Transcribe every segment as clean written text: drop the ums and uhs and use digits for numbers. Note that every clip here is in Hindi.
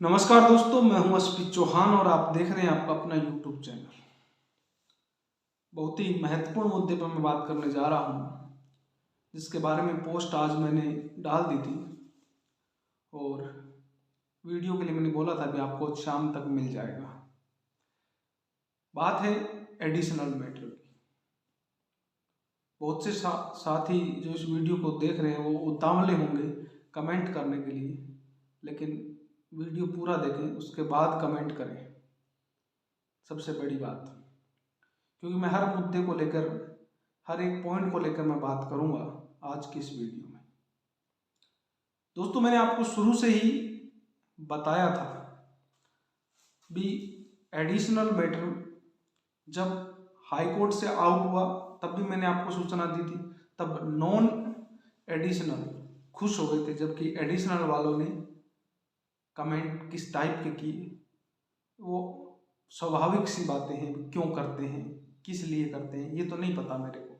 नमस्कार दोस्तों, मैं हूं अस्पित चौहान और आप देख रहे हैं आपका अपना यूट्यूब चैनल। बहुत ही महत्वपूर्ण मुद्दे पर मैं बात करने जा रहा हूं, जिसके बारे में पोस्ट आज मैंने डाल दी थी और वीडियो के लिए मैंने बोला था कि आपको शाम तक मिल जाएगा। बात है एडिशनल मैटर की। बहुत से साथी जो इस वीडियो को देख रहे हैं वो उतावले होंगे कमेंट करने के लिए, लेकिन वीडियो पूरा देखें, उसके बाद कमेंट करें। सबसे बड़ी बात, क्योंकि मैं हर मुद्दे को लेकर, हर एक पॉइंट को लेकर मैं बात करूंगा आज की इस वीडियो में। दोस्तों, मैंने आपको शुरू से ही बताया था भी एडिशनल मैटर जब हाई कोर्ट से आउट हुआ तब भी मैंने आपको सूचना दी थी। तब नॉन एडिशनल खुश हो गए थे, जबकि एडिशनल वालों ने कमेंट किस टाइप के किए, वो स्वाभाविक सी बातें हैं, क्यों करते हैं, किस लिए करते हैं, ये तो नहीं पता मेरे को,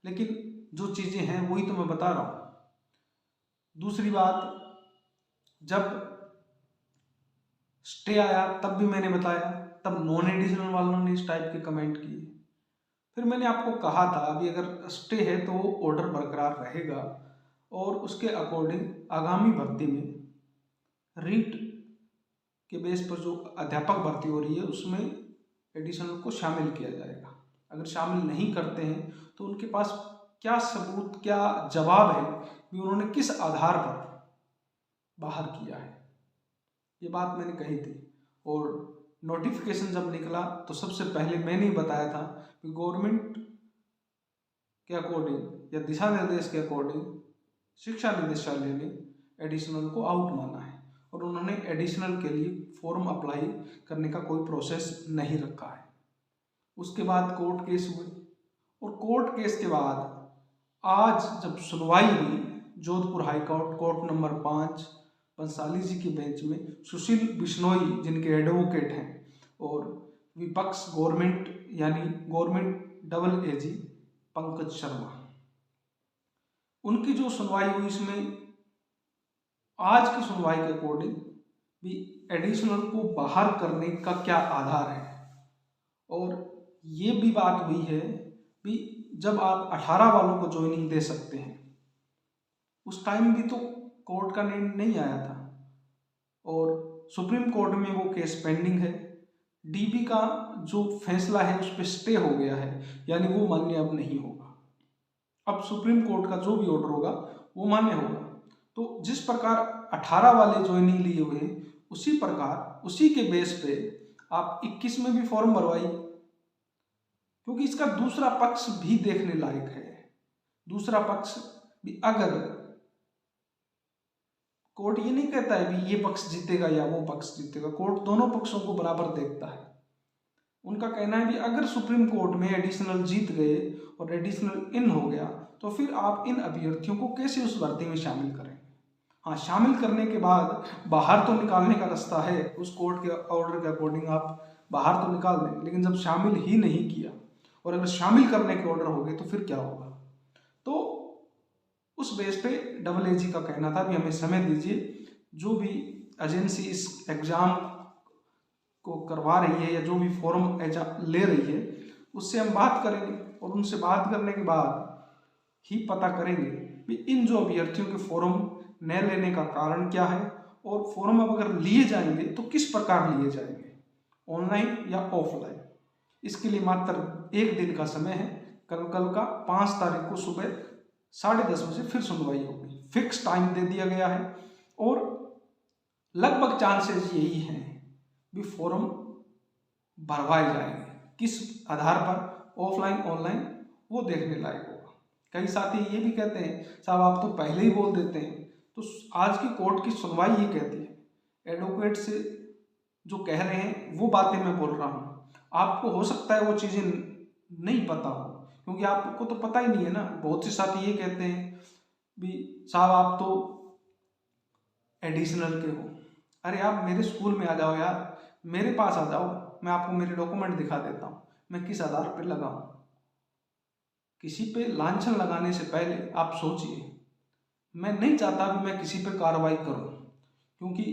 लेकिन जो चीज़ें हैं वही तो मैं बता रहा हूँ। दूसरी बात, जब स्टे आया तब भी मैंने बताया, तब नॉन एडिशनल वालों ने इस टाइप के कमेंट किए। फिर मैंने आपको कहा था अभी अगर स्टे है तो ऑर्डर बरकरार रहेगा और उसके अकॉर्डिंग आगामी भर्ती में रीट के बेस पर जो अध्यापक भर्ती हो रही है उसमें एडिशनल को शामिल किया जाएगा। अगर शामिल नहीं करते हैं तो उनके पास क्या सबूत, क्या जवाब है कि उन्होंने किस आधार पर बाहर किया है। ये बात मैंने कही थी और नोटिफिकेशन जब निकला तो सबसे पहले मैंने ही बताया था कि गवर्नमेंट के अकॉर्डिंग या दिशा निर्देश के अकॉर्डिंग शिक्षा निदेशालय ने एडिशनल को आउट माना है और उन्होंने एडिशनल के लिए फॉर्म अप्लाई करने का कोई प्रोसेस नहीं रखा है। उसके बाद कोर्ट केस हुए और कोर्ट केस के बाद आज जब सुनवाई हुई Jodhpur high court, court number 5 Bansali ji की बेंच में, सुशील बिश्नोई जिनके एडवोकेट हैं और विपक्ष गवर्नमेंट यानी गवर्नमेंट डबल एजी पंकज शर्मा, उनकी जो सुनवाई हुई, इसमें आज की सुनवाई के अकॉर्डिंग भी एडिशनल को बाहर करने का क्या आधार है। और ये भी बात हुई है भी जब आप 18 वालों को ज्वाइनिंग दे सकते हैं, उस टाइम भी तो कोर्ट का निर्णय नहीं आया था और सुप्रीम कोर्ट में वो केस पेंडिंग है। डीबी का जो फैसला है उस पर स्टे हो गया है, यानी वो मान्य अब नहीं होगा। अब सुप्रीम कोर्ट का जो भी ऑर्डर होगा वो मान्य होगा। तो जिस प्रकार 18 वाले ज्वाइनिंग लिए हुए हैं, उसी प्रकार उसी के बेस पे आप 21 में भी फॉर्म भरवाइए, क्योंकि इसका दूसरा पक्ष भी देखने लायक है। दूसरा पक्ष भी, अगर कोर्ट ये नहीं कहता है भी ये पक्ष जीतेगा या वो पक्ष जीतेगा, कोर्ट दोनों पक्षों को बराबर देखता है। उनका कहना है कि अगर सुप्रीम कोर्ट में एडिशनल जीत गए और एडिशनल इन हो गया तो फिर आप इन अभ्यर्थियों को कैसे उस भर्ती में शामिल करें। हाँ, शामिल करने के बाद बाहर तो निकालने का रास्ता है, उस कोर्ट के ऑर्डर के अकॉर्डिंग आप बाहर तो निकाल दें, लेकिन जब शामिल ही नहीं किया और अगर शामिल करने के ऑर्डर हो गए तो फिर क्या होगा। तो उस बेस पे डबल एजी का कहना था कि हमें समय दीजिए, जो भी एजेंसी इस एग्ज़ाम को करवा रही है या जो भी फॉर्म ले रही है उससे हम बात करेंगे और उनसे बात करने के बाद ही पता करेंगे कि इन जो अभ्यर्थियों के फॉर्म न लेने का कारण क्या है और फॉर्म अब अगर लिए जाएंगे तो किस प्रकार लिए जाएंगे, ऑनलाइन या ऑफलाइन। इसके लिए मात्र एक दिन का समय है। कल का 5 तारीख को सुबह 10:30 बजे फिर सुनवाई होगी। फिक्स टाइम दे दिया गया है और लगभग चांसेस यही हैं भी फॉर्म भरवाए जाएंगे। किस आधार पर, ऑफलाइन ऑनलाइन, वो देखने लायक होगा। कई साथी ये भी कहते हैं साहब आप तो पहले ही बोल देते हैं, तो आज की कोर्ट की सुनवाई ये कहती है, एडवोकेट से जो कह रहे हैं वो बातें मैं बोल रहा हूँ। आपको हो सकता है वो चीज़ें नहीं पता हो, क्योंकि आपको तो पता ही नहीं है ना। बहुत से साथी ये कहते हैं भी साहब आप तो एडिशनल के हो, अरे आप मेरे स्कूल में आ जाओ यार, मेरे पास आ जाओ, मैं आपको मेरे डॉक्यूमेंट दिखा देता हूँ, मैं किस आधार पर लगा हूँ। किसी पे लांछन लगाने से पहले आप सोचिए। मैं नहीं चाहता कि मैं किसी पे कार्रवाई करूँ, क्योंकि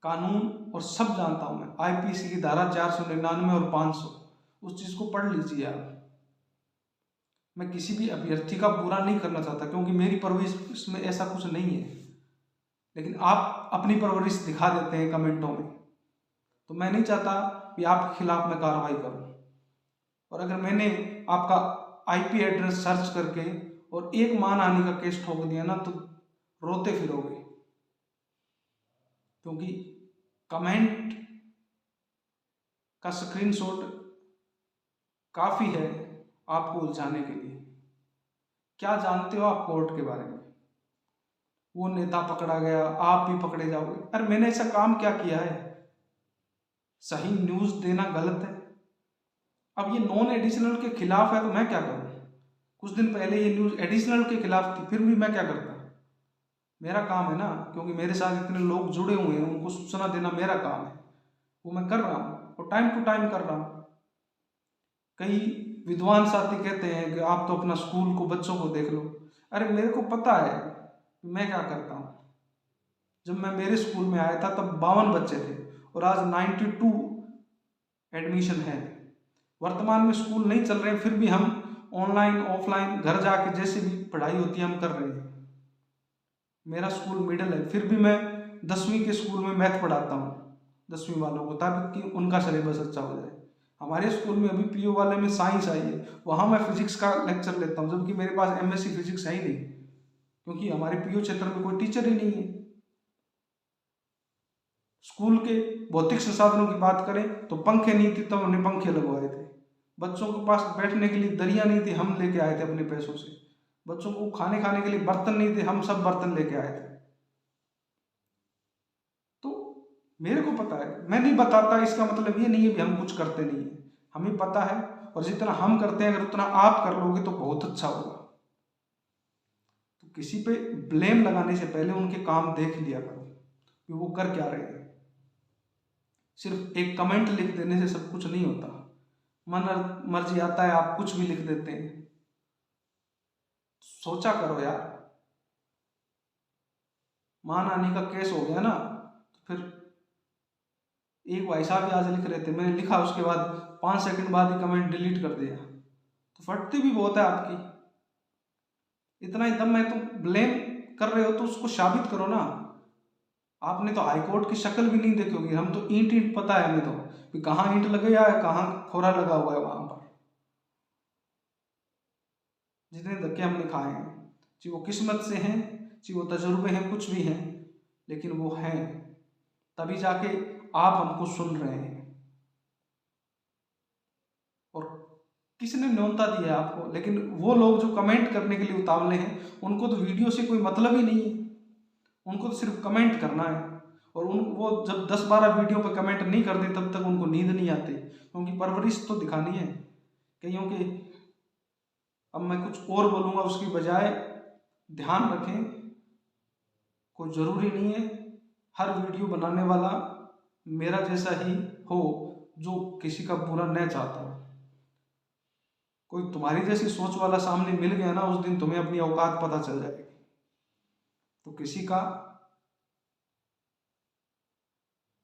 कानून और सब जानता हूँ मैं, आईपीसी की धारा 499 और 500, उस चीज़ को पढ़ लीजिए आप। मैं किसी भी अभ्यर्थी का बुरा नहीं करना चाहता, क्योंकि मेरी परवरिश इसमें ऐसा कुछ नहीं है, लेकिन आप अपनी परवरिश दिखा देते हैं कमेंटों में, तो मैं नहीं चाहता कि आपके खिलाफ मैं कार्रवाई करूं। और अगर मैंने आपका आईपी एड्रेस सर्च करके और एक मानहानि का केस ठोक दिया ना, तो रोते फिरोगे, क्योंकि कमेंट का स्क्रीनशॉट काफ़ी है आपको उलझाने के लिए। क्या जानते हो आप कोर्ट के बारे में? वो नेता पकड़ा गया, आप भी पकड़े जाओगे। अरे मैंने ऐसा काम क्या किया है? सही न्यूज़ देना गलत है। अब ये नॉन एडिशनल के खिलाफ है तो मैं क्या करूं? कुछ दिन पहले ये न्यूज़ एडिशनल के खिलाफ थी, फिर भी मैं क्या करता? मेरा काम है ना, क्योंकि मेरे साथ इतने लोग जुड़े हुए हैं, उनको सूचना देना मेरा काम है, वो मैं कर रहा हूँ और टाइम टू टाइम कर रहा हूँ। कई विद्वान साथी कहते हैं कि आप तो अपना स्कूल को, बच्चों को देख लो। अरे मेरे को पता है कि मैं क्या करता हूँ। जब मैं मेरे स्कूल में आया था तब 52 बच्चे थे और आज 92 एडमिशन है। वर्तमान में स्कूल नहीं चल रहे हैं, फिर भी हम ऑनलाइन ऑफलाइन घर जाके जैसे भी पढ़ाई होती है हम कर रहे हैं। मेरा स्कूल मिडिल है, फिर भी मैं 10वीं के स्कूल में मैथ पढ़ाता हूँ 10वीं वालों को, ताकि उनका सिलेबस अच्छा हो जाए। हमारे स्कूल में अभी पीओ वाले में साइंस आई है, वहाँ मैं फिजिक्स का लेक्चर लेता हूँ, जबकि मेरे पास एमएससी फिजिक्स है ही नहीं, क्योंकि हमारे पीओ क्षेत्र में कोई टीचर ही नहीं है। स्कूल के भौतिक संसाधनों की बात करें तो पंखे नहीं थे, तब हमने पंखे लगवाए थे। बच्चों के पास बैठने के लिए दरिया नहीं थी, हम लेके आए थे अपने पैसों से। बच्चों को खाने के लिए बर्तन नहीं थे, हम सब बर्तन लेके आए थे। तो मेरे को पता है, मैं नहीं बताता इसका मतलब ये नहीं है कि हम कुछ करते नहीं है, हमें पता है। और जितना हम करते हैं अगर उतना आप कर लोगे तो बहुत अच्छा होगा। तो किसी पे ब्लेम लगाने से पहले उनके काम देख लिया करो कि वो कर क्या रहे हैं। सिर्फ एक कमेंट लिख देने से सब कुछ नहीं होता। मन मर्जी आता है, आप कुछ भी लिख देते हैं। सोचा करो यार। मानहानि का केस हो गया ना, तो फिर एक भाई साहब आज लिख रहे थे, मैंने लिखा, उसके बाद 5 सेकंड बाद ही कमेंट डिलीट कर दिया। तो फटती भी बहुत है आपकी। इतना ही दम है तो ब्लेम कर रहे हो तो उसको साबित करो ना। आपने तो हाईकोर्ट की शक्ल भी नहीं देखी होगी, हम तो ईंट ईंट पता है हमें तो कि कहाँ ईंट लगे या कहाँ खोरा लगा हुआ है वहां पर। जितने धक्के हमने खाए हैं, चाहे वो किस्मत से हैं, चाहे वो तजुर्बे हैं, कुछ भी हैं, लेकिन वो हैं, तभी जाके आप हमको सुन रहे हैं। और किसने न्योता दिया आपको? लेकिन वो लोग जो कमेंट करने के लिए उतावले हैं, उनको तो वीडियो से कोई मतलब ही नहीं है, उनको तो सिर्फ कमेंट करना है। और वो जब 10-12 वीडियो पे कमेंट नहीं करते तब तक उनको नींद नहीं आती, क्योंकि परवरिश तो दिखानी है कईयों की। अब मैं कुछ और बोलूँगा उसकी बजाय, ध्यान रखें, कोई ज़रूरी नहीं है हर वीडियो बनाने वाला मेरा जैसा ही हो, जो किसी का बुरा न चाहता हो। कोई तुम्हारी जैसी सोच वाला सामने मिल गया ना, उस दिन तुम्हें अपनी औकात पता चल जाएगी। तो किसी का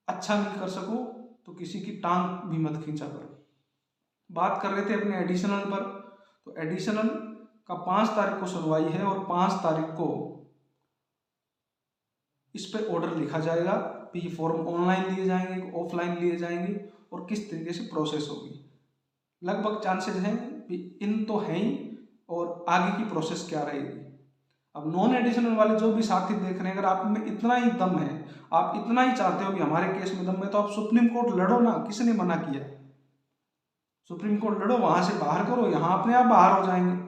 अच्छा नहीं कर सको तो किसी की टांग भी मत खींचा करो। बात कर रहे थे अपने एडिशनल पर, तो एडिशनल का 5 तारीख को सुनवाई है और 5 तारीख को इस पे ऑर्डर लिखा जाएगा। ये फॉर्म ऑनलाइन लिए जाएंगे, ऑफलाइन लिए जाएंगे और किस तरीके से प्रोसेस होगी। लगभग चांसेस हैं कि इन तो हैं ही, और आगे की प्रोसेस क्या रहेगी। अब नॉन एडिशनल वाले जो भी साथी देख रहे हैं, अगर आप में इतना ही दम है, आप इतना ही चाहते हो कि हमारे केस में दम है, तो आप सुप्रीम कोर्ट लड़ो ना। किसने मना किया? सुप्रीम कोर्ट लड़ो, वहां से बाहर करो, यहां अपने आप बाहर हो जाएंगे।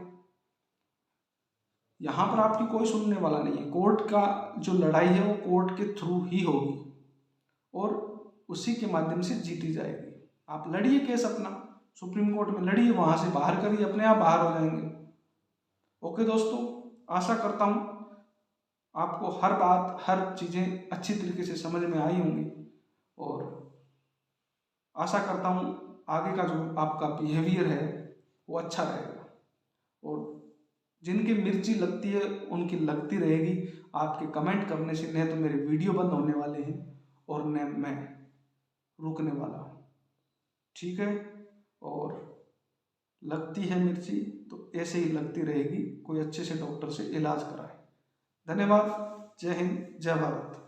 यहाँ पर आपकी कोई सुनने वाला नहीं है। कोर्ट का जो लड़ाई है वो कोर्ट के थ्रू ही होगी और उसी के माध्यम से जीती जाएगी। आप लड़िए केस अपना, सुप्रीम कोर्ट में लड़िए, वहां से बाहर करिए, अपने आप बाहर हो जाएंगे। ओके दोस्तों, आशा करता हूँ आपको हर बात, हर चीज़ें अच्छी तरीके से समझ में आई होंगी, और आशा करता हूँ आगे का जो आपका बिहेवियर है वो अच्छा रहेगा। और जिनकी मिर्ची लगती है उनकी लगती रहेगी। आपके कमेंट करने से नहीं तो मेरे वीडियो बंद होने वाले हैं और मैं रुकने वाला हूँ। ठीक है, और लगती है मिर्ची तो ऐसे ही लगती रहेगी, कोई अच्छे से डॉक्टर से इलाज कराए। धन्यवाद। जय हिंद, जय भारत।